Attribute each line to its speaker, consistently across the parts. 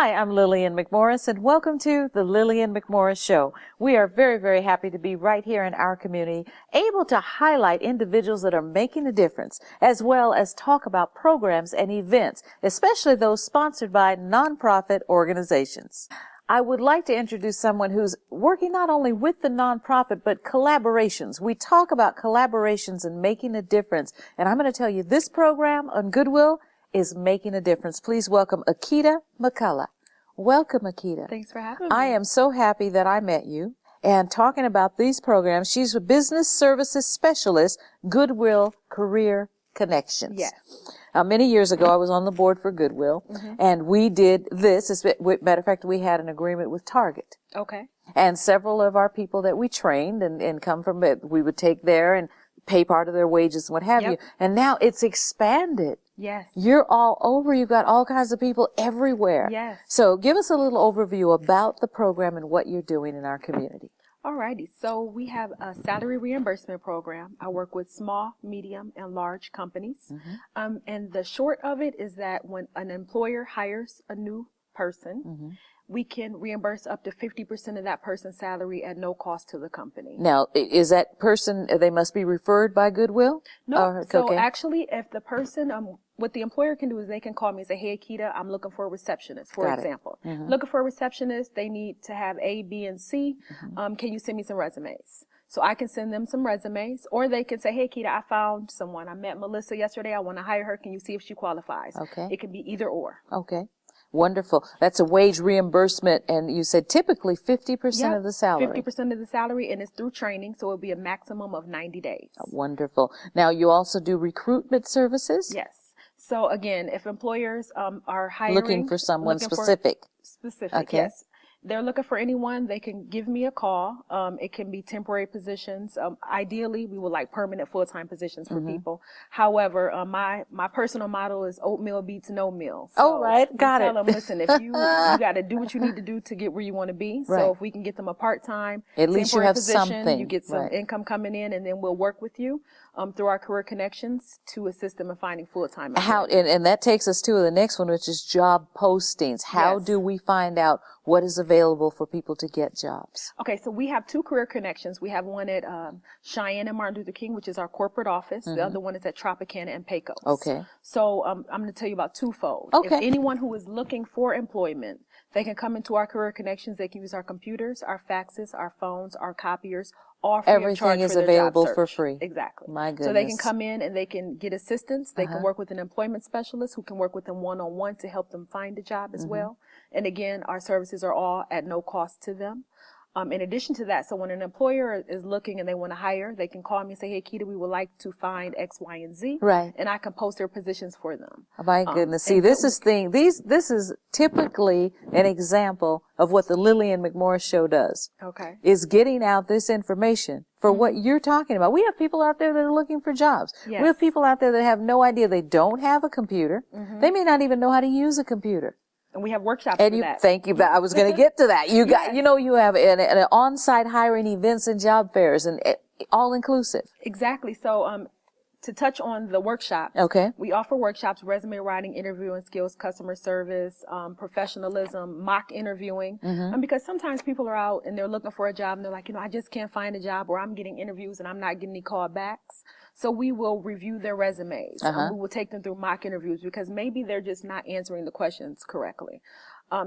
Speaker 1: Hi, I'm Lillian McMorris, and welcome to the Lillian McMorris Show. We are very, very happy to be right here in our community, able to highlight individuals that are making a difference, as well as talk about programs and events, especially those sponsored by nonprofit organizations. I would like to introduce someone who's working not only with the nonprofit, but collaborations. We talk about collaborations and making a difference, and I'm going to tell you this program on Goodwill is making a difference. Please welcome Akita McCullough. Welcome, Akita.
Speaker 2: Thanks for having me.
Speaker 1: I am so happy that I met you. And talking about these programs, she's a business services specialist, Goodwill Career Connections.
Speaker 2: Yes.
Speaker 1: Many years ago, I was on the board for Goodwill, and we did this. As a matter of fact, we had an agreement with Target.
Speaker 2: Okay.
Speaker 1: And several of our people that we trained and come from it, we would take there and pay part of their wages and what have you. And now it's expanded.
Speaker 2: Yes.
Speaker 1: You're all over. You've got all kinds of people everywhere.
Speaker 2: Yes.
Speaker 1: So give us a little overview about the program and what you're doing in our community.
Speaker 2: Alrighty. So we have a salary reimbursement program. I work with small, medium, and large companies. And the short of it is that when an employer hires a new person, we can reimburse up to 50% of that person's salary at no cost to the company.
Speaker 1: Now, is that person, they must be referred by Goodwill?
Speaker 2: No. So actually, if the person, what the employer can do is they can call me and say, hey, Akita, I'm looking for a receptionist, for example. Looking for a receptionist, they need to have A, B, and C. Can you send me some resumes? So I can send them some resumes, or they can say, hey, Akita, I found someone. I met Melissa yesterday. I want to hire her. Can you see if she qualifies?
Speaker 1: Okay.
Speaker 2: It can be either or.
Speaker 1: Okay. Wonderful. That's a wage reimbursement, and you said typically 50% of the salary.
Speaker 2: 50% of the salary, and it's through training, so it'll be a maximum of 90 days.
Speaker 1: Wonderful. Now, you also do recruitment services?
Speaker 2: Yes. So again, if employers are hiring,
Speaker 1: looking for someone specific.
Speaker 2: Yes. They're looking for anyone, they can give me a call. It can be temporary positions. Ideally, we would like permanent full-time positions for people. However, my personal motto is oatmeal beats no meal. So
Speaker 1: right. Got it.
Speaker 2: Tell them, listen, if you got to do what you need to do to get where you want to be.
Speaker 1: Right.
Speaker 2: So if we can get them a part-time,
Speaker 1: at least you have
Speaker 2: position,
Speaker 1: something.
Speaker 2: you get some income coming in, and then we'll work with you through our career connections to assist them in finding full-time.
Speaker 1: And that takes us to the next one, which is job postings. How do we find out what is available for people to get jobs?
Speaker 2: Okay, so we have two career connections. We have one at Cheyenne and Martin Luther King, which is our corporate office. The other one is at Tropicana and Pecos. Okay. So I'm going to tell you about twofold.
Speaker 1: Okay.
Speaker 2: If anyone who is looking for employment, they can come into our career connections. They can use our computers, our faxes, our phones, our copiers. All free
Speaker 1: Everything
Speaker 2: of charge
Speaker 1: is
Speaker 2: for their
Speaker 1: available
Speaker 2: job
Speaker 1: for
Speaker 2: search.
Speaker 1: free.
Speaker 2: Exactly.
Speaker 1: My goodness.
Speaker 2: So they can come in and they can get assistance. They can work with an employment specialist who can work with them one-on-one to help them find a job as well. And again, our services are all at no cost to them. In addition to that, so when an employer is looking and they want to hire, they can call me and say, hey, Akita, we would like to find X, Y, and Z. Right. And I can post their positions for them.
Speaker 1: Oh, my goodness. See, this is typically an example of what the Lillian McMorris Show does. Okay. Is getting out this information for what you're talking about. We have people out there that are looking for jobs. Yes. We have people out there that have no idea. They don't have a computer. They may not even know how to use a computer.
Speaker 2: And we have workshops for that.
Speaker 1: Thank you. I was going to get to that. You got, you have an on-site hiring events and job fairs and all inclusive.
Speaker 2: Exactly. So, to touch on the workshops, we offer workshops, resume writing, interviewing skills, customer service, professionalism, mock interviewing. Because sometimes people are out and they're looking for a job and they're like, I just can't find a job, or I'm getting interviews and I'm not getting any callbacks. So we will review their resumes. We will take them through mock interviews because maybe they're just not answering the questions correctly.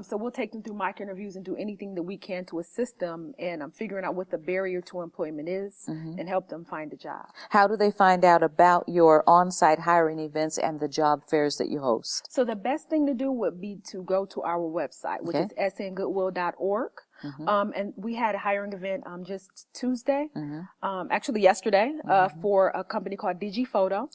Speaker 2: So we'll take them through mock interviews and do anything that we can to assist them in figuring out what the barrier to employment is and help them find a job.
Speaker 1: How do they find out about your on-site hiring events and the job fairs that you host?
Speaker 2: So the best thing to do would be to go to our website, which is sngoodwill.org. And we had a hiring event just Tuesday, actually yesterday, for a company called DigiPhoto.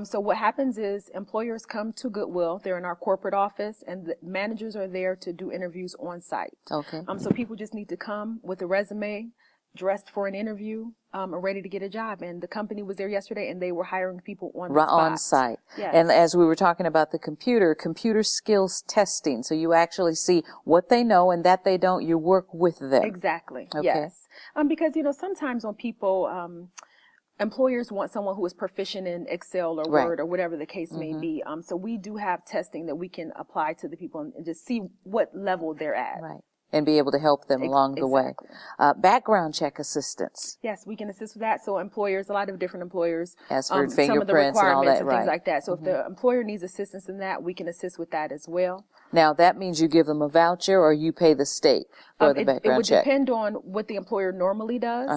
Speaker 2: So what happens is employers come to Goodwill. They're in our corporate office, and the managers are there to do interviews on site. So people just need to come with a resume, dressed for an interview, are ready to get a job. And the company was there yesterday, and they were hiring people on the spot.
Speaker 1: On site. Yes. And as we were talking about the computer skills testing, so you actually see what they know and that they don't, you work with them.
Speaker 2: Exactly. Yes. Because, sometimes when people, employers want someone who is proficient in Excel or Word or whatever the case may be. So we do have testing that we can apply to the people and just see what level they're at.
Speaker 1: Right. And be able to help them along the way. Background check assistance.
Speaker 2: Yes, we can assist with that. So employers, a lot of different employers,
Speaker 1: ask for
Speaker 2: some of the
Speaker 1: fingerprints and all
Speaker 2: requirements
Speaker 1: that,
Speaker 2: and things like that. So if the employer needs assistance in that, we can assist with that as well.
Speaker 1: Now, that means you give them a voucher or you pay the state for the background check?
Speaker 2: It would depend on what the employer normally does.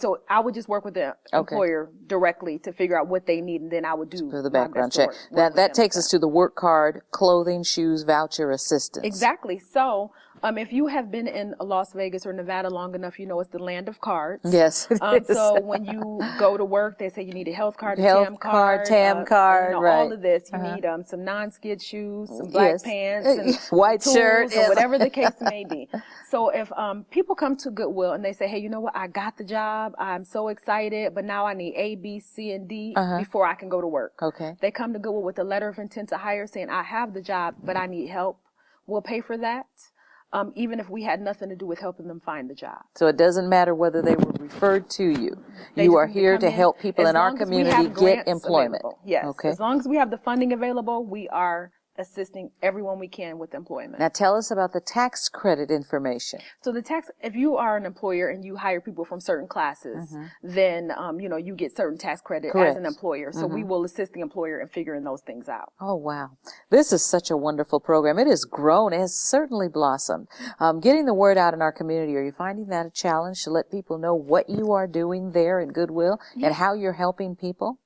Speaker 2: So I would just work with the employer directly to figure out what they need, and then I would do
Speaker 1: for the background check. That takes us to the work card, clothing, shoes, voucher assistance.
Speaker 2: Exactly. So if you have been in Las Vegas or Nevada long enough, you know it's the land of cards.
Speaker 1: Yes, it is.
Speaker 2: So when you go to work, they say you need a health card,
Speaker 1: TAM card, right.
Speaker 2: all of this. You need some non-skid shoes, some black pants, and
Speaker 1: white shirt,
Speaker 2: or whatever the case may be. So if people come to Goodwill and they say, hey, you know what, I got the job, I'm so excited, but now I need A, B, C, and D before I can go to work.
Speaker 1: Okay.
Speaker 2: They come to Goodwill with a letter of intent to hire saying, I have the job, but I need help. We'll pay for that. Even if we had nothing to do with helping them find the job.
Speaker 1: So it doesn't matter whether they were referred to you. You are here to help people in our community get employment.
Speaker 2: Yes.
Speaker 1: Okay.
Speaker 2: As long as we have the funding available, we are assisting everyone we can with employment.
Speaker 1: Now tell us about the tax credit information.
Speaker 2: So the tax, if you are an employer and you hire people from certain classes, then, you get certain tax credit as an employer. So we will assist the employer in figuring those things out.
Speaker 1: Oh, wow. This is such a wonderful program. It has grown. It has certainly blossomed. Getting the word out in our community, are you finding that a challenge to let people know what you are doing there in Goodwill and how you're helping people?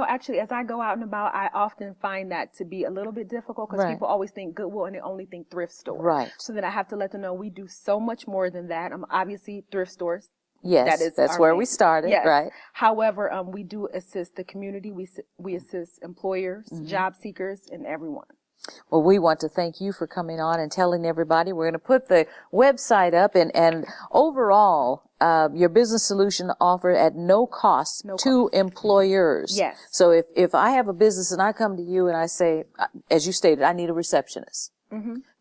Speaker 2: Actually, as I go out and about, I often find that to be a little bit difficult because people always think Goodwill and they only think thrift store.
Speaker 1: Right.
Speaker 2: So then I have to let them know we do so much more than that. Obviously, thrift stores.
Speaker 1: Yes, that's where we started, right?
Speaker 2: However, we do assist the community. We assist employers, job seekers, and everyone.
Speaker 1: Well, we want to thank you for coming on and telling everybody. We're going to put the website up, and overall, your business solution offered at no cost to employers.
Speaker 2: Yes.
Speaker 1: So if I have a business and I come to you and I say, as you stated, I need a receptionist.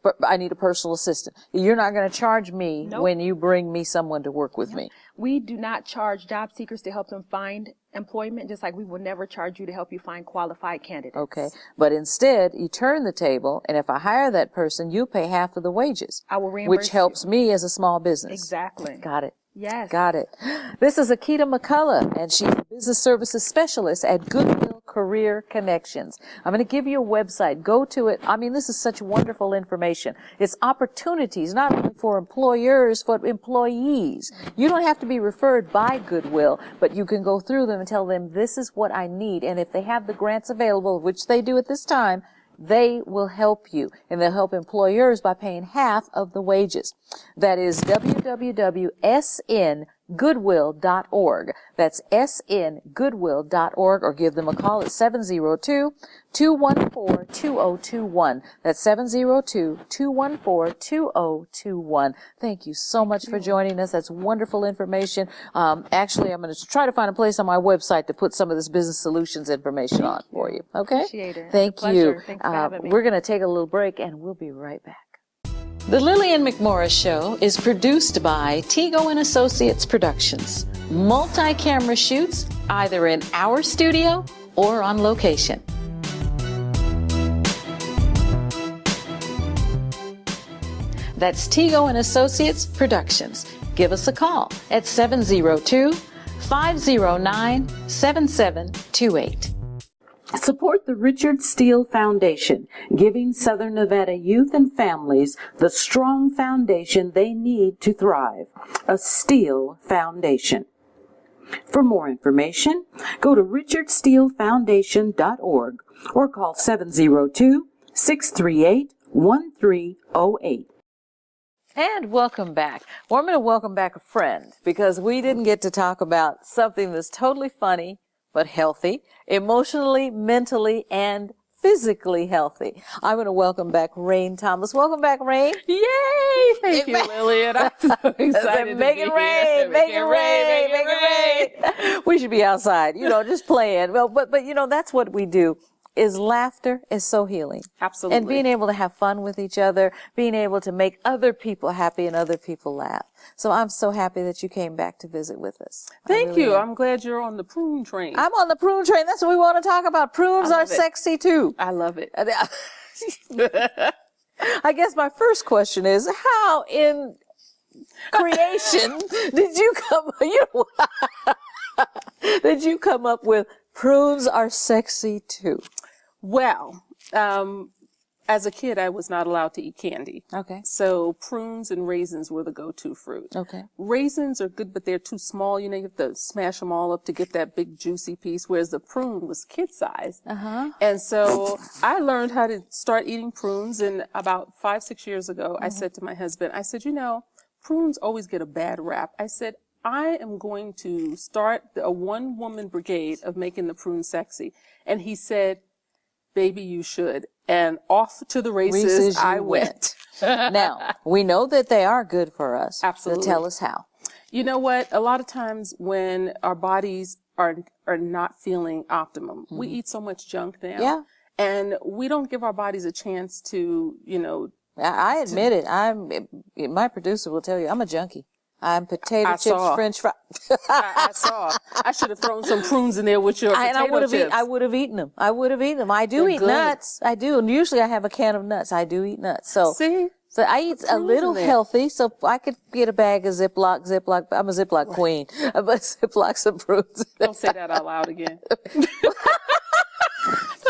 Speaker 1: But I need a personal assistant. You're not going to charge me when you bring me someone to work with me.
Speaker 2: We do not charge job seekers to help them find employment, just like we will never charge you to help you find qualified candidates.
Speaker 1: Okay. But instead, you turn the table, and if I hire that person, you pay half of the wages.
Speaker 2: I will reimburse
Speaker 1: which helps me as a small business.
Speaker 2: Exactly.
Speaker 1: Got it.
Speaker 2: Yes.
Speaker 1: Got it. This is Akita McCullough, and she's a business services specialist at Goodwill Career Connections. I'm going to give you a website. Go to it. I mean, this is such wonderful information. It's opportunities, not only for employers, but employees. You don't have to be referred by Goodwill, but you can go through them and tell them, this is what I need. And if they have the grants available, which they do at this time, they will help you, and they'll help employers by paying half of the wages. That is www.sngoodwill.org. That's sngoodwill.org, or give them a call at 702-214-2021. That's 702-214-2021. Thank you so much for joining us. That's wonderful information. Actually, I'm going to try to find a place on my website to put some of this business solutions information on for you. Okay?
Speaker 2: Appreciate it.
Speaker 1: Thank you.
Speaker 2: Thanks for having me.
Speaker 1: We're going to take a little break, and we'll be right back. The Lillian McMorris Show is produced by Tego and Associates Productions. Multi-camera shoots, either in our studio or on location. That's Tego and Associates Productions. Give us a call at 702-509-7728. Support the Richard Steele Foundation, giving Southern Nevada youth and families the strong foundation they need to thrive. A Steele Foundation. For more information, go to richardsteelefoundation.org or call 702-638-1308. And welcome back. Well, I'm going to welcome back a friend, because we didn't get to talk about something that's totally funny but healthy, emotionally, mentally, and physically healthy. I'm going to welcome back Rain Thomas. Welcome back, Rain.
Speaker 3: Yay! Thank you, Lillian. I'm so excited.
Speaker 1: Make it rain. Make it rain. Make it rain. We should be outside, just playing. Well, but that's what we do is laughter is so healing.
Speaker 2: Absolutely.
Speaker 1: And being able to have fun with each other, being able to make other people happy and other people laugh. So I'm so happy that you came back to visit with us.
Speaker 3: Thank you. I'm glad you're on the prune train.
Speaker 1: I'm on the prune train. That's what we want to talk about. Prunes are sexy too.
Speaker 3: I love it.
Speaker 1: I guess my first question is, how in creation did you come up with prunes are sexy too?
Speaker 3: Well, as a kid, I was not allowed to eat candy.
Speaker 1: Okay.
Speaker 3: So prunes and raisins were the go-to fruit.
Speaker 1: Okay.
Speaker 3: Raisins are good, but they're too small. You know, you have to smash them all up to get that big juicy piece, whereas the prune was kid-sized.
Speaker 1: Uh-huh.
Speaker 3: And so I learned how to start eating prunes, and about 5-6 years ago, I said to my husband, I said, you know, prunes always get a bad rap. I said, I am going to start a one-woman brigade of making the prune sexy. And he said, baby, you should. And off to the races I went.
Speaker 1: Now, we know that they are good for us.
Speaker 3: Absolutely.
Speaker 1: So tell us how.
Speaker 3: You know what? A lot of times when our bodies are not feeling optimum, we eat so much junk now.
Speaker 1: Yeah.
Speaker 3: And we don't give our bodies a chance to, you know.
Speaker 1: I admit it. My producer will tell you, I'm a junkie. I'm potato chips, French fries.
Speaker 3: I saw. I should have thrown some prunes in there with your potato chips.
Speaker 1: I would have eaten them. I do eat nuts. I do. And usually I have a can of nuts. I do eat nuts. So I eat a little healthy. So I could get a bag of Ziploc. I'm a Ziploc queen. But Ziplocs of prunes.
Speaker 3: Don't say that out loud again.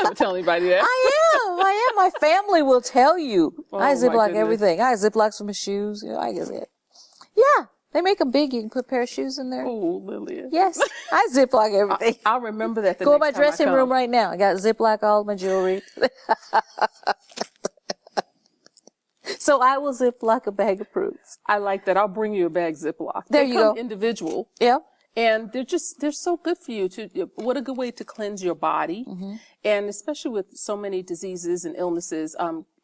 Speaker 3: Don't tell anybody that.
Speaker 1: I am. My family will tell you.
Speaker 3: Oh,
Speaker 1: I Ziploc everything. I Ziplocs for my shoes. You know, I guess it. Yeah. They make them big. You can put a pair of shoes in there.
Speaker 3: Oh, Lillian.
Speaker 1: Yes. I Ziploc everything.
Speaker 3: I'll remember that the
Speaker 1: Go in
Speaker 3: next
Speaker 1: my
Speaker 3: time
Speaker 1: dressing room right now. I got Ziploc all my jewelry. So I will Ziploc a bag of prunes.
Speaker 3: I like that. I'll bring you a bag Ziploc.
Speaker 1: There you go.
Speaker 3: Individual.
Speaker 1: Yeah.
Speaker 3: And they're so good for you what a good way to cleanse your body. Mm-hmm. And especially with so many diseases and illnesses,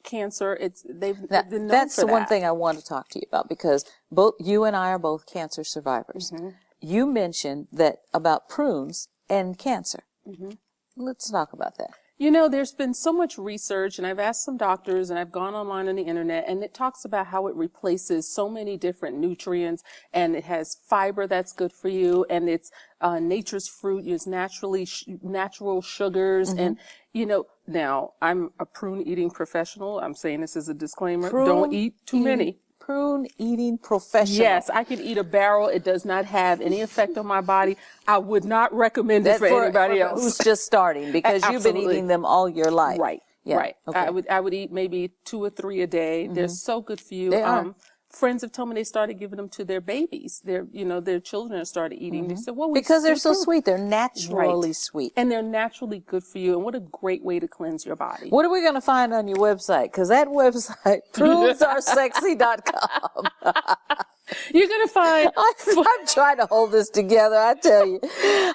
Speaker 3: cancer, they've been known
Speaker 1: that's
Speaker 3: for
Speaker 1: the one thing I want to talk to you about, because both you and I are both cancer survivors. Mm-hmm. You mentioned that about prunes and cancer. Mm-hmm. Let's talk about that.
Speaker 3: You know, there's been so much research, and I've asked some doctors, and I've gone online on the internet, and it talks about how it replaces so many different nutrients, and it has fiber that's good for you, and it's nature's fruit, it's natural sugars, and, you know, now, I'm a prune eating professional. I'm saying this as a disclaimer. Don't eat too many.
Speaker 1: Prune eating professional.
Speaker 3: Yes, I can eat a barrel. It does not have any effect on my body. I would not recommend it for anybody else
Speaker 1: who's just starting, because you've been eating them all your life.
Speaker 3: Right.
Speaker 1: Yeah.
Speaker 3: Right. Okay. I would eat maybe 2 or 3 a day. They're so good for you.
Speaker 1: They are.
Speaker 3: Friends have told me they started giving them to their babies. Their children have started eating. They said, well,
Speaker 1: because they're so sweet. They're naturally sweet.
Speaker 3: And they're naturally good for you. And what a great way to cleanse your body.
Speaker 1: What are we going to find on your website? Because that website, prunesaresexy.com.
Speaker 3: You're going to find...
Speaker 1: I'm trying to hold this together, I tell you.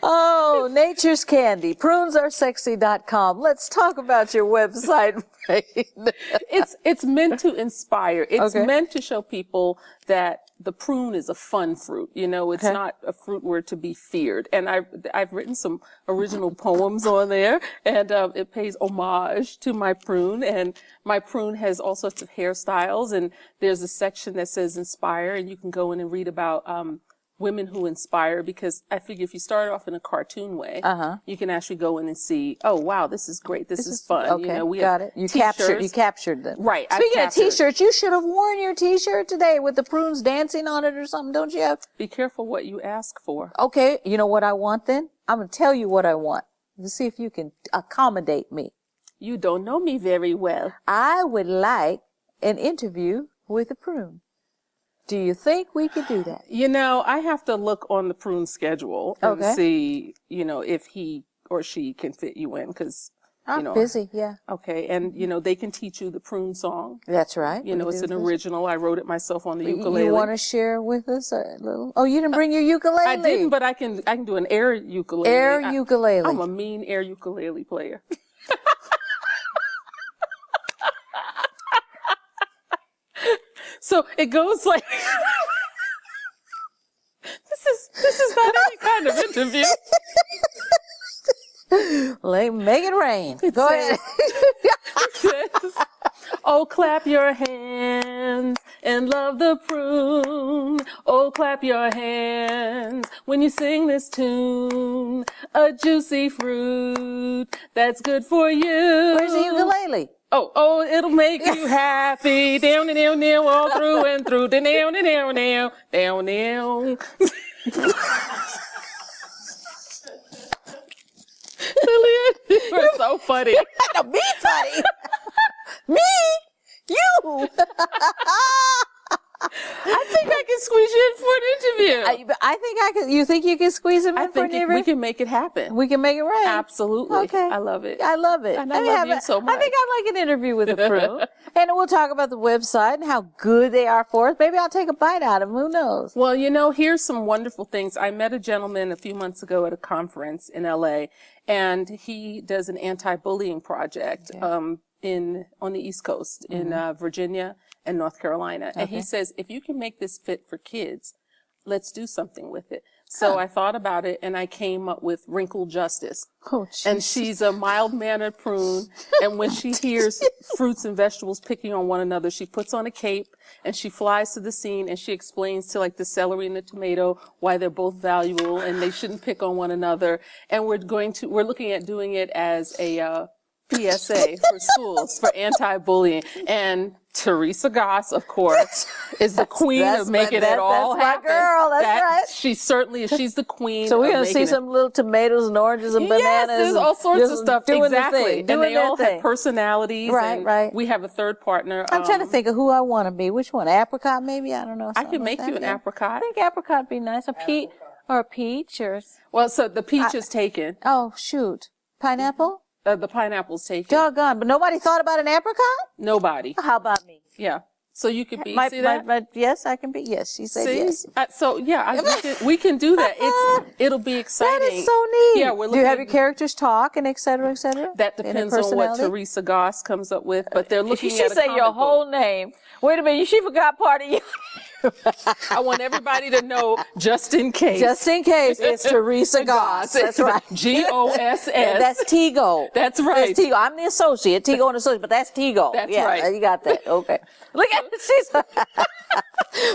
Speaker 1: Oh, nature's candy, prunesaresexy.com. Let's talk about your website.
Speaker 3: It's meant to inspire. It's meant to show people that the prune is a fun fruit. You know, it's not a fruit where to be feared. And I've written some original poems on there, and it pays homage to my prune. And my prune has all sorts of hairstyles, and there's a section that says inspire, and you can go in and read about women who inspire, because I figure if you start off in a cartoon way, you can actually go in and see, oh wow, this is great, this is fun.
Speaker 1: Okay,
Speaker 3: you know, we
Speaker 1: got it. You captured them.
Speaker 3: Right.
Speaker 1: Speaking of t-shirts, you should have worn your t-shirt today with the prunes dancing on it or something, don't you have?
Speaker 3: Be careful what you ask for.
Speaker 1: Okay, you know what I want then? I'm going to tell you what I want. Let's see if you can accommodate me.
Speaker 3: You don't know me very well.
Speaker 1: I would like an interview with a prune. Do you think we could do that?
Speaker 3: You know, I have to look on the prune schedule and see, you know, if he or she can fit you in, because, you know.
Speaker 1: I'm busy, yeah.
Speaker 3: Okay, and, you know, they can teach you the prune song.
Speaker 1: That's right.
Speaker 3: You know, it's an original. I wrote it myself on the ukulele.
Speaker 1: You want to share with us a little? Oh, you didn't bring your ukulele?
Speaker 3: I didn't, but I can do an air ukulele.
Speaker 1: Ukulele.
Speaker 3: I'm a mean air ukulele player. So it goes like, this is not any kind of interview.
Speaker 1: Make it rain. Go ahead.
Speaker 3: It says, oh, clap your hands and love the prune. Oh, clap your hands when you sing this tune. A juicy fruit that's good for you.
Speaker 1: Where's the ukulele?
Speaker 3: Oh, it'll make you happy. Down and down, down, all through and through. Down and down, down, down, down. Lillian, you are so funny.
Speaker 1: No, me funny. Me? You?
Speaker 3: I think I can squeeze you in for an interview.
Speaker 1: I think I can. You think you can squeeze him in for an interview?
Speaker 3: We can make it happen.
Speaker 1: We can make it rain.
Speaker 3: Absolutely.
Speaker 1: Okay.
Speaker 3: I love it.
Speaker 1: I love it.
Speaker 3: And I love you so much.
Speaker 1: I think I'd like an interview with a prune. And we'll talk about the website and how good they are for us. Maybe I'll take a bite out of them. Who knows?
Speaker 3: Well, here's some wonderful things. I met a gentleman a few months ago at a conference in LA, and he does an anti-bullying project on the East Coast in Virginia and North Carolina. And he says, if you can make this fit for kids, let's do something with it. So I thought about it, and I came up with Wrinkle Justice.
Speaker 1: Oh, geez.
Speaker 3: And she's a mild-mannered prune, and when she hears fruits and vegetables picking on one another, she puts on a cape, and she flies to the scene, and she explains to, like, the celery and the tomato why they're both valuable, and they shouldn't pick on one another. And we're looking at doing it as a PSA for schools for anti-bullying. And Teresa Goss, of course, is the queen of making it all happen.
Speaker 1: That's my girl. That's right.
Speaker 3: She certainly is. She's the queen.
Speaker 1: So we're going to see some little tomatoes and oranges and bananas.
Speaker 3: Yes, there's all sorts of stuff. Exactly. And they all have personalities.
Speaker 1: Right.
Speaker 3: We have a third partner.
Speaker 1: I'm trying to think of who I want to be. Which one? Apricot, maybe? I don't know.
Speaker 3: I can make you an apricot.
Speaker 1: I think apricot would be nice. A peach or a peach or.
Speaker 3: Well, so the peach is taken.
Speaker 1: Oh, shoot. Pineapple?
Speaker 3: The pineapple's taken.
Speaker 1: Doggone, but nobody thought about an apricot?
Speaker 3: Nobody.
Speaker 1: How about me?
Speaker 3: Yeah. So you could be, see that?
Speaker 1: Yes, I can be. Yes, she said yes.
Speaker 3: We can do that. It'll be exciting.
Speaker 1: That is so neat.
Speaker 3: Yeah,
Speaker 1: do you have your characters talk and et cetera, et cetera?
Speaker 3: That depends on what Teresa Goss comes up with, but they're looking at a
Speaker 1: She said your whole name. Wait a minute, she forgot part of you.
Speaker 3: I want everybody to know, just in case.
Speaker 1: Just in case, it's Teresa Goss. That's right.
Speaker 3: Goss.
Speaker 1: That's Tigo.
Speaker 3: That's right.
Speaker 1: That's Tigo. I'm the associate, Tigo and associate, but that's Tigo.
Speaker 3: That's right.
Speaker 1: You got that. Okay. Look at it. She's. But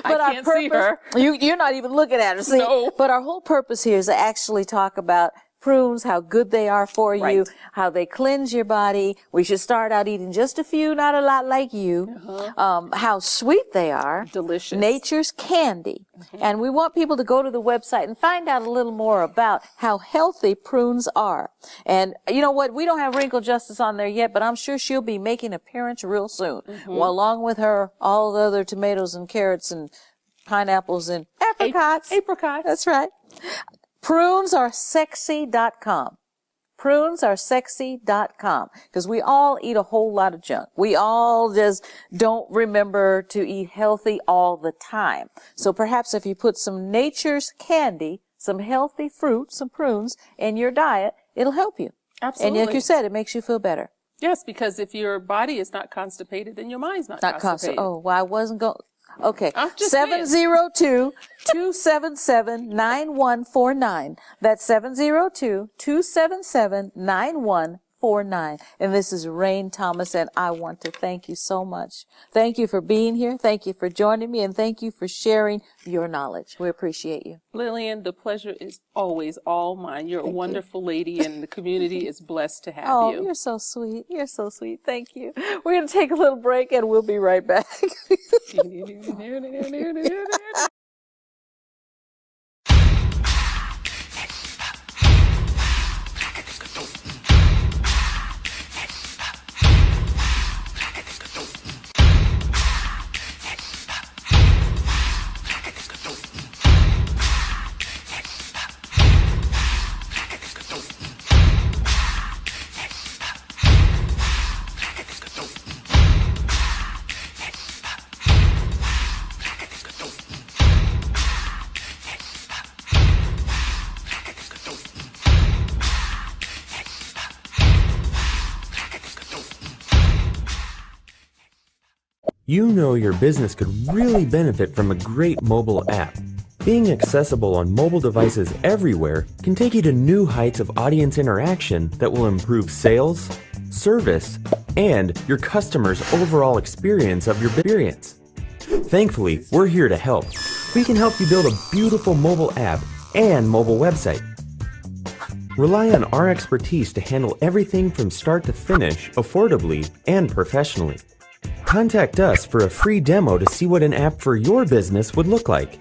Speaker 3: I can't see her.
Speaker 1: You're not even looking at her. See?
Speaker 3: No.
Speaker 1: But our whole purpose here is to actually talk about prunes, how good they are for you, how they cleanse your body. We should start out eating just a few, not a lot like you. How sweet they are.
Speaker 3: Delicious.
Speaker 1: Nature's candy. And we want people to go to the website and find out a little more about how healthy prunes are. And you know what? We don't have Wrinkle Justice on there yet, but I'm sure she'll be making an appearance real soon. Well, along with her, all the other tomatoes and carrots and pineapples and apricots.
Speaker 3: Apricots.
Speaker 1: That's right. Prunesaresexy.com. Prunesaresexy.com. Because we all eat a whole lot of junk. We all just don't remember to eat healthy all the time. So perhaps if you put some nature's candy, some healthy fruit, some prunes in your diet, it'll help you.
Speaker 3: Absolutely.
Speaker 1: And like you said, it makes you feel better.
Speaker 3: Yes, because if your body is not constipated, then your mind's not constipated.
Speaker 1: Oh, well, I wasn't going. Okay. 702-277-9149. That's 702-277-9149. And this is Rain Thomas, and I want to thank you so much. Thank you for being here. Thank you for joining me, and thank you for sharing your knowledge. We appreciate you.
Speaker 3: Lillian, the pleasure is always all mine. You're a wonderful lady, and the community is blessed to have you.
Speaker 1: Oh, you're so sweet. You're so sweet. Thank you. We're going to take a little break, and we'll be right back.
Speaker 4: You know your business could really benefit from a great mobile app. Being accessible on mobile devices everywhere can take you to new heights of audience interaction that will improve sales, service, and your customers' overall experience of your experience. Thankfully, we're here to help. We can help you build a beautiful mobile app and mobile website. Rely on our expertise to handle everything from start to finish affordably and professionally. Contact us for a free demo to see what an app for your business would look like.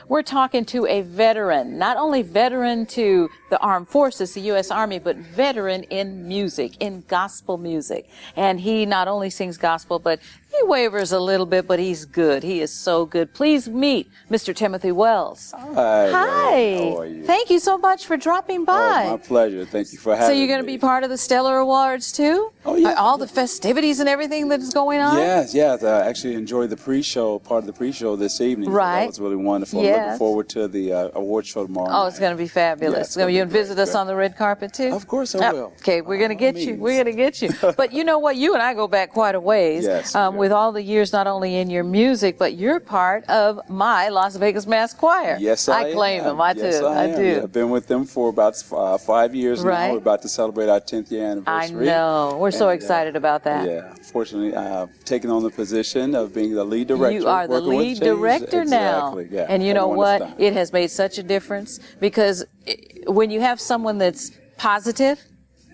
Speaker 1: We're talking to a veteran, not only veteran to the armed forces, the U.S. Army, but veteran in music, in gospel music. And he not only sings gospel, but he wavers a little bit, but he's good. He is so good. Please meet Mr. Timothy Wells.
Speaker 5: Hi.
Speaker 1: Hi.
Speaker 5: How are you?
Speaker 1: Thank you so much for dropping by.
Speaker 5: Oh, my pleasure. Thank you for having me.
Speaker 1: So you're going to be part of the Stellar Awards too?
Speaker 5: Oh, yeah.
Speaker 1: All the festivities and everything that is going on?
Speaker 5: Yes. I actually enjoyed the pre-show, part of the pre-show this evening.
Speaker 1: Right.
Speaker 5: So that was really wonderful.
Speaker 1: Yes.
Speaker 5: Looking forward to the award show tomorrow
Speaker 1: Oh, it's going to be fabulous.
Speaker 5: Yeah,
Speaker 1: You going to visit us on the red carpet too?
Speaker 5: Of course I will.
Speaker 1: Okay, we're going to get you. We're going to get you. But you know what? You and I go back quite a ways.
Speaker 5: Yes.
Speaker 1: With all the years, not only in your music, but you're part of my Las Vegas Mass Choir.
Speaker 5: Yes,
Speaker 1: I claim them. I
Speaker 5: yes,
Speaker 1: do. I do.
Speaker 5: Yeah, I've been with them for about 5 years
Speaker 1: Right.
Speaker 5: now. We're about to celebrate our 10th year
Speaker 1: I
Speaker 5: anniversary.
Speaker 1: know. We're so excited about that.
Speaker 5: Yeah. Fortunately, I've taken on the position of being the lead director.
Speaker 1: You are the
Speaker 5: working with
Speaker 1: lead
Speaker 5: James.
Speaker 1: director now.
Speaker 5: Exactly. Yeah.
Speaker 1: And you know
Speaker 5: Having
Speaker 1: what?
Speaker 5: wonderful time.
Speaker 1: It has made such a difference because when you have someone that's positive,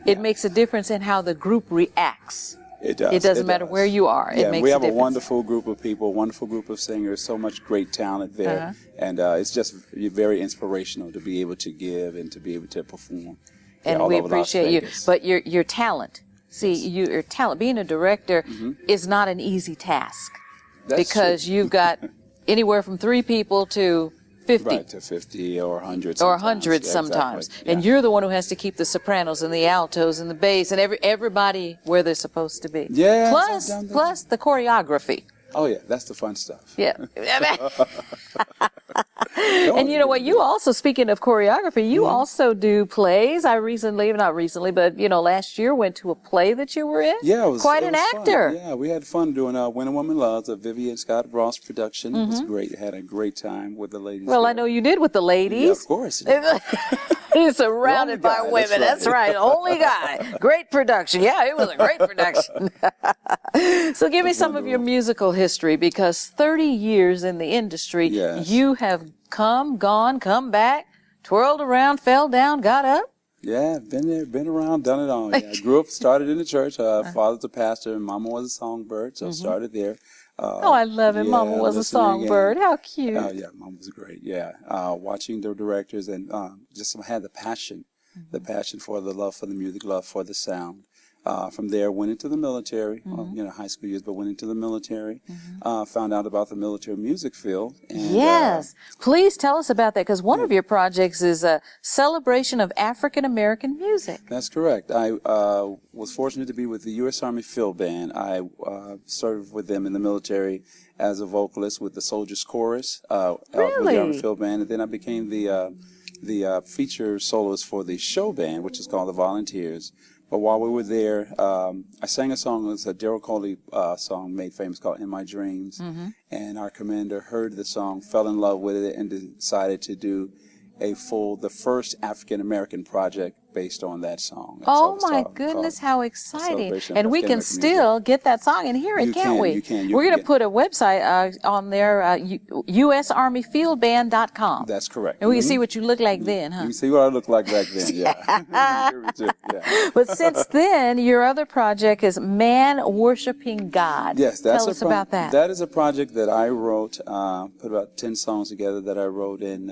Speaker 1: it makes a difference in how the group reacts.
Speaker 5: It does.
Speaker 1: It doesn't matter where you are.
Speaker 5: Yeah,
Speaker 1: It makes
Speaker 5: we
Speaker 1: a
Speaker 5: have a
Speaker 1: difference.
Speaker 5: wonderful group of people, wonderful group of singers, so much great talent there. And it's just very inspirational to be able to give and to be able to perform.
Speaker 1: And
Speaker 5: all
Speaker 1: we
Speaker 5: over Las
Speaker 1: appreciate you.
Speaker 5: Vegas.
Speaker 1: But your talent, see, your talent, being a director is not an easy task.
Speaker 5: That's
Speaker 1: because
Speaker 5: true.
Speaker 1: you've got anywhere from 3 people to 50.
Speaker 5: Right, to 50 or 100
Speaker 1: Or
Speaker 5: sometimes.
Speaker 1: 100
Speaker 5: Yeah,
Speaker 1: sometimes.
Speaker 5: exactly.
Speaker 1: And
Speaker 5: Yeah.
Speaker 1: you're the one who has to keep the sopranos and the altos and the bass and everybody where they're supposed to be.
Speaker 5: Yes,
Speaker 1: Plus,
Speaker 5: I've done that.
Speaker 1: plus the choreography.
Speaker 5: Oh, yeah, that's the fun stuff.
Speaker 1: Yeah. And you know what? You also, speaking of choreography, you also do plays. I recently, not recently, but last year went to a play that you were in.
Speaker 5: Yeah, it was
Speaker 1: quite
Speaker 5: it
Speaker 1: an
Speaker 5: was fun.
Speaker 1: actor.
Speaker 5: Yeah, we had fun doing When a Woman Loves, a Vivian Scott Ross production. It was great. Had a great time with the ladies.
Speaker 1: Well, I
Speaker 5: there.
Speaker 1: know you did with the ladies.
Speaker 5: Yeah, of course.
Speaker 1: He's surrounded by
Speaker 5: guy,
Speaker 1: women. That's right. Only guy. Great production. Yeah, it was a great production. So give me some of your musical history, because 30 years in the industry,
Speaker 5: Yes.
Speaker 1: you have come, gone, come back, twirled around, fell down, got up.
Speaker 5: Yeah, been there, been around, done it all. Yeah, I grew up, started in the church. Father's a pastor, and Mama was a songbird, so started there.
Speaker 1: Oh, I love it.
Speaker 5: yeah,
Speaker 1: Mama was a
Speaker 5: listening
Speaker 1: songbird.
Speaker 5: again.
Speaker 1: How cute.
Speaker 5: Oh, yeah, Mom was great. Yeah, watching the directors and just had the passion for the love for the music, love for the sound. From there, went into the military, high school years, but went into the military, found out about the military music field. And,
Speaker 1: Yes. Please tell us about that, because one of your projects is a celebration of African American music.
Speaker 5: That's correct. I was fortunate to be with the U.S. Army Field Band. I served with them in the military as a vocalist with the Soldiers Chorus with the Army Field Band, and then I became the feature soloist for the show band, which is called the Volunteers. But while we were there, I sang a song. It was a Daryl Coley song made famous called In My Dreams. And our commander heard the song, fell in love with it, and decided to do the first African-American project based on that song. And
Speaker 1: Oh
Speaker 5: so
Speaker 1: my
Speaker 5: it's
Speaker 1: goodness,
Speaker 5: called
Speaker 1: how exciting.
Speaker 5: Celebration of
Speaker 1: And we can
Speaker 5: African-American
Speaker 1: still
Speaker 5: Music.
Speaker 1: get that song and hear it,
Speaker 5: You
Speaker 1: can't
Speaker 5: can,
Speaker 1: we?
Speaker 5: you can. You
Speaker 1: We're
Speaker 5: can
Speaker 1: going to put a website on there, usarmyfieldband.com.
Speaker 5: That's correct.
Speaker 1: And we can see what you look like then, huh?
Speaker 5: You can see what I look like back then, yeah. Yeah.
Speaker 1: But since then, your other project is Man Worshiping God.
Speaker 5: Yes, that's
Speaker 1: Tell us about that.
Speaker 5: That is a project that I wrote, put about 10 songs together that I wrote and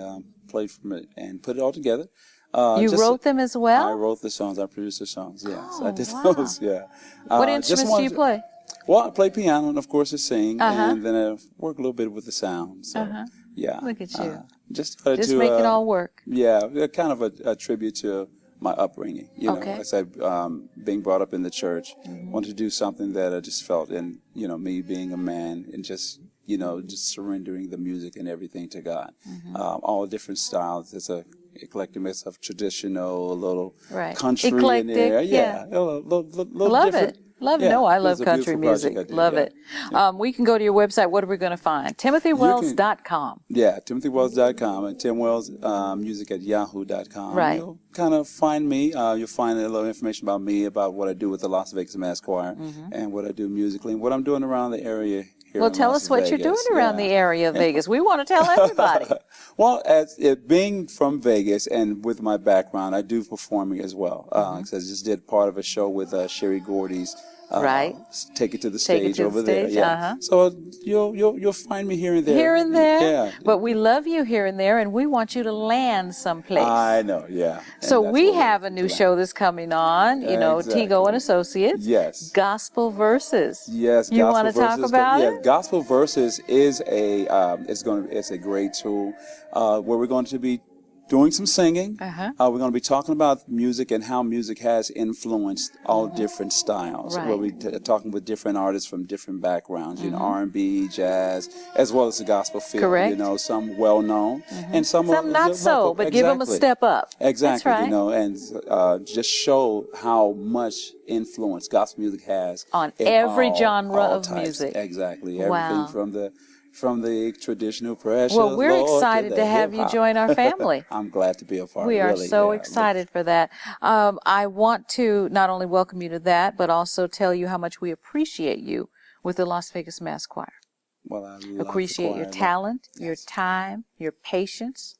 Speaker 5: played from it and put it all together.
Speaker 1: You wrote them as well?
Speaker 5: I wrote the songs. I produced the songs, yes.
Speaker 1: Oh,
Speaker 5: I did
Speaker 1: wow.
Speaker 5: those, yeah.
Speaker 1: What
Speaker 5: just
Speaker 1: instruments do you play?
Speaker 5: Well, I play piano and, of course, I sing. And then I work a little bit with the sound. So, yeah.
Speaker 1: Look at you.
Speaker 5: Just
Speaker 1: Just make it all work.
Speaker 5: Yeah, kind of a tribute to my upbringing. You know,
Speaker 1: Okay.
Speaker 5: as I being brought up in the church, wanted to do something that I just felt in, me being a man and just surrendering the music and everything to God. All different styles. It's a eclectic mix of traditional, a little country
Speaker 1: Eclectic,
Speaker 5: in there.
Speaker 1: yeah.
Speaker 5: A little
Speaker 1: Love
Speaker 5: different.
Speaker 1: it. Love it.
Speaker 5: Yeah,
Speaker 1: No, I
Speaker 5: it
Speaker 1: love
Speaker 5: was a
Speaker 1: country
Speaker 5: beautiful project
Speaker 1: music.
Speaker 5: I did,
Speaker 1: Love
Speaker 5: yeah.
Speaker 1: it. We can go to your website. What are we going to find? TimothyWells.com.
Speaker 5: Yeah, TimothyWells.com and TimWellsMusic at Yahoo.com.
Speaker 1: Right.
Speaker 5: You'll kind of find me. You'll find a little information about me, about what I do with the Las Vegas Mass Choir, and what I do musically, and what I'm doing around the area here
Speaker 1: Well,
Speaker 5: in
Speaker 1: tell
Speaker 5: Las
Speaker 1: us what you're
Speaker 5: Vegas.
Speaker 1: doing around the area of Vegas. We want to tell everybody.
Speaker 5: Well, as it being from Vegas and with my background, I do performing as well. Because I just did part of a show with Sherry Gordy's.
Speaker 1: Right.
Speaker 5: Take It to the
Speaker 1: Take It
Speaker 5: Stage
Speaker 1: to the
Speaker 5: over there.
Speaker 1: Stage,
Speaker 5: Yeah. So you'll find me here and there.
Speaker 1: Here and there.
Speaker 5: Yeah.
Speaker 1: But we love you here and there, and we want you to land someplace.
Speaker 5: I know. Yeah. And
Speaker 1: So
Speaker 5: that's
Speaker 1: we
Speaker 5: what
Speaker 1: have a new show that's coming on,
Speaker 5: Exactly.
Speaker 1: Tigo and Associates.
Speaker 5: Yes.
Speaker 1: Gospel Verses.
Speaker 5: Yes.
Speaker 1: You
Speaker 5: Gospel
Speaker 1: want to talk
Speaker 5: Verses.
Speaker 1: about
Speaker 5: Yeah.
Speaker 1: it?
Speaker 5: Gospel Verses is it's a great tool where we're going to be doing some singing. We're going to be talking about music and how music has influenced all different styles.
Speaker 1: Right.
Speaker 5: We'll be talking with different artists from different backgrounds, R&B, jazz, as well as the gospel field.
Speaker 1: Correct.
Speaker 5: Some well known and some
Speaker 1: not so, but give them a step up.
Speaker 5: Exactly.
Speaker 1: That's right.
Speaker 5: And just show how much influence gospel music has
Speaker 1: On
Speaker 5: in
Speaker 1: every genre
Speaker 5: all
Speaker 1: of
Speaker 5: types.
Speaker 1: music.
Speaker 5: Exactly.
Speaker 1: Wow.
Speaker 5: Everything from the traditional precious.
Speaker 1: Well, we're
Speaker 5: Lord
Speaker 1: excited to have you
Speaker 5: hip-hop.
Speaker 1: join our family.
Speaker 5: I'm glad to be a part.
Speaker 1: We are
Speaker 5: really,
Speaker 1: so
Speaker 5: yeah.
Speaker 1: excited for that. I want to not only welcome you to that, but also tell you how much we appreciate you with the Las Vegas Mass Choir.
Speaker 5: Well, I love
Speaker 1: Appreciate
Speaker 5: the
Speaker 1: your
Speaker 5: choir.
Speaker 1: talent,
Speaker 5: Yes.
Speaker 1: your time, your patience.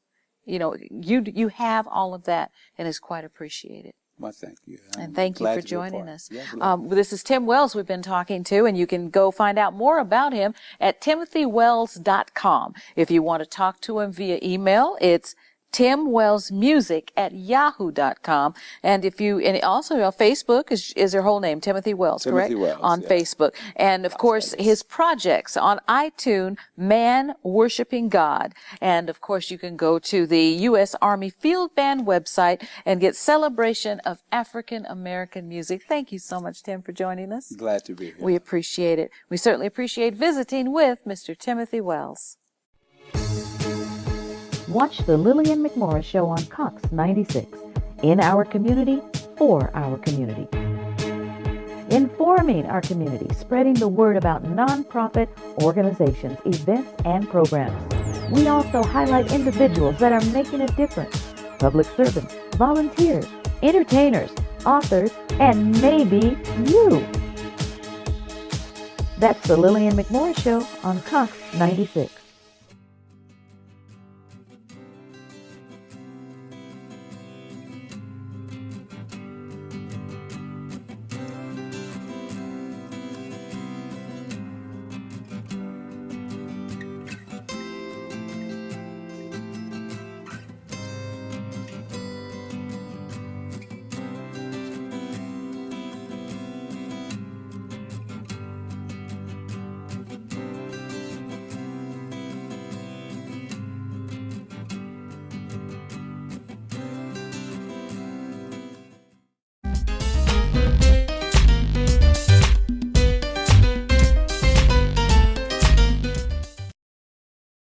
Speaker 1: You have all of that, and it's quite appreciated.
Speaker 5: Well, thank you.
Speaker 1: And thank you
Speaker 5: glad
Speaker 1: for
Speaker 5: to be a
Speaker 1: joining
Speaker 5: part.
Speaker 1: us.
Speaker 5: Yeah,
Speaker 1: This is Tim Wells we've been talking to, and you can go find out more about him at TimothyWells.com. If you want to talk to him via email, it's TimWellsMusic@Yahoo.com. And also on Facebook is your whole name, Timothy Wells, correct?
Speaker 5: Timothy Wells,
Speaker 1: on
Speaker 5: yeah.
Speaker 1: Facebook. And of course, his projects on iTunes, Man Worshiping God. And of course, you can go to the U.S. Army Field Band website and get Celebration of African American Music. Thank you so much, Tim, for joining us.
Speaker 5: Glad to be here.
Speaker 1: We appreciate it. We certainly appreciate visiting with Mr. Timothy Wells. Watch the Lillian McMorris Show on Cox 96. In our community, for our community. Informing our community, spreading the word about nonprofit organizations, events, and programs. We also highlight individuals that are making a difference. Public servants, volunteers, entertainers, authors, and maybe you. That's the Lillian McMorris Show on Cox 96.